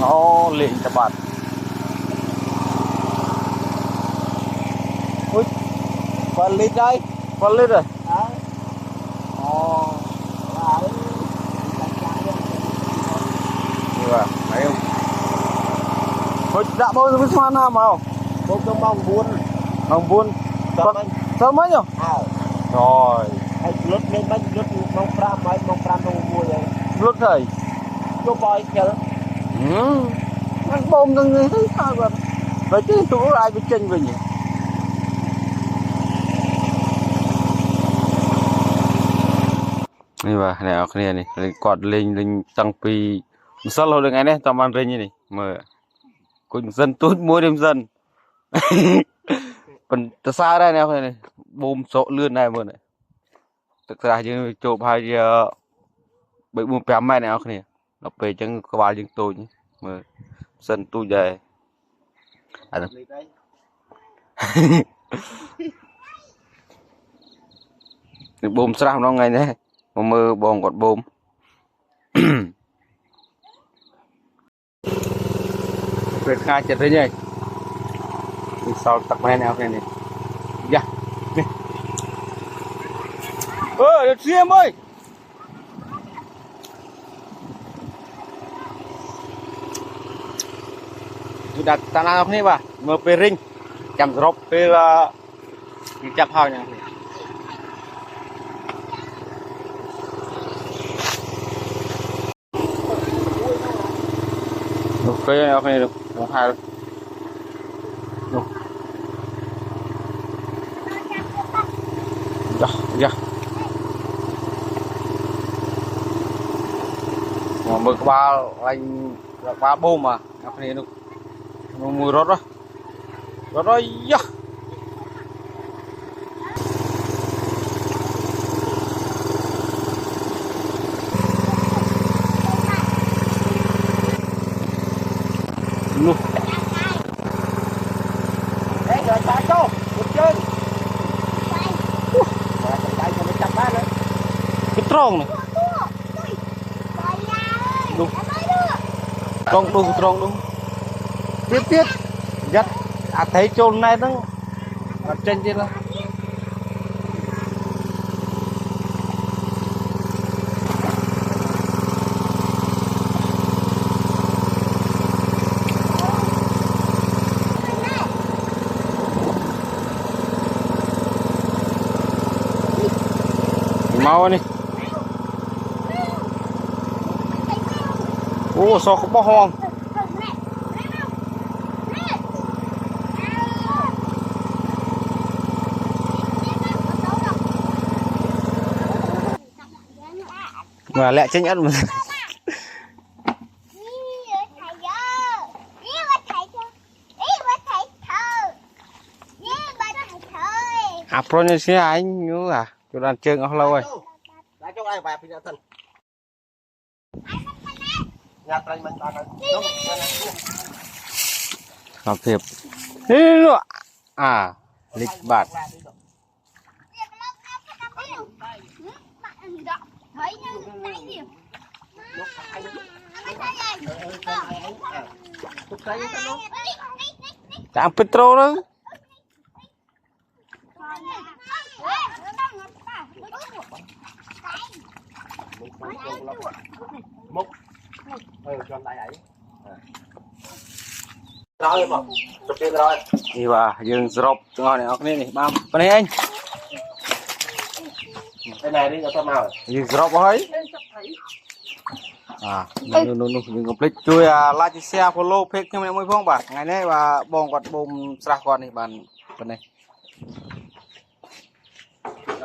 Nó liền cho bạn. Ui, phần lít đây, phần lít rồi. Ồ, vậy thấy không? Thôi đã bôi cái xoan nào mà không? bông trong Bông buôn. Sao mấy nhỉ? Rồi. Hay lướt lên bánh lướt mong pram đâu mua vậy. Lướt thầy. Cho bòi kìa. Anh bông từng người thấy sao vậy? Vậy chứ tụi ai bị chênh về nhỉ? Ini bah, này ở này này, quạt lên tăng pi, sao lâu được ngày này, tao mang lên như này, mà cũng dân tốt mua đêm dân, còn từ xa đây này, bom sọ lươn này mà này, thực ra chứ chụp hai bị bom pèm này ở này, nó về chân các bạn dân tôi nhé, mà dân tôi về, bom sao nó ngày này, mà mơ bom còn bom. Việc khai chật đấy nhỉ, sau tắc men nào này, dạ, được xí em ơi, sudah tanah apa nih bah, mau piring, jam drop pil, jam hal yang ini. Ok này này được, một hai được. Dạ, dạ. Mà mực ba bom mà, học này được. Mùi rót đó. Rót đó, dạ. Luôn. Đấy rồi ta cho một chân. Tay cho nó chặt bát nữa. Cái tròn này. Đúng. Tròn đúng. Tiếp. Dắt. À thấy chôn này nó ở trên kia đó. Mau đi. Ô sao không có hoang. Mà lẹ chênh ất mà. À pro như thế anh nhớ à, tôi đang chơi ngó lâu rồi. Đã cho ai vào phi thân. Nhà trai mình ta Làm thiệp. Đi nữa. À, lịch bạt. Tạm petrol đó. múc cho tay ấy rồi mà chụp tiền rồi Đi vào dương drop ngon này, ok này bam bên này anh cái này đi cho tao nào dương drop ấy à đừng complete chui like chia sẻ follow page cho mình mới phong bà ngày nay và bong quạt bom sạc con này bàn bên này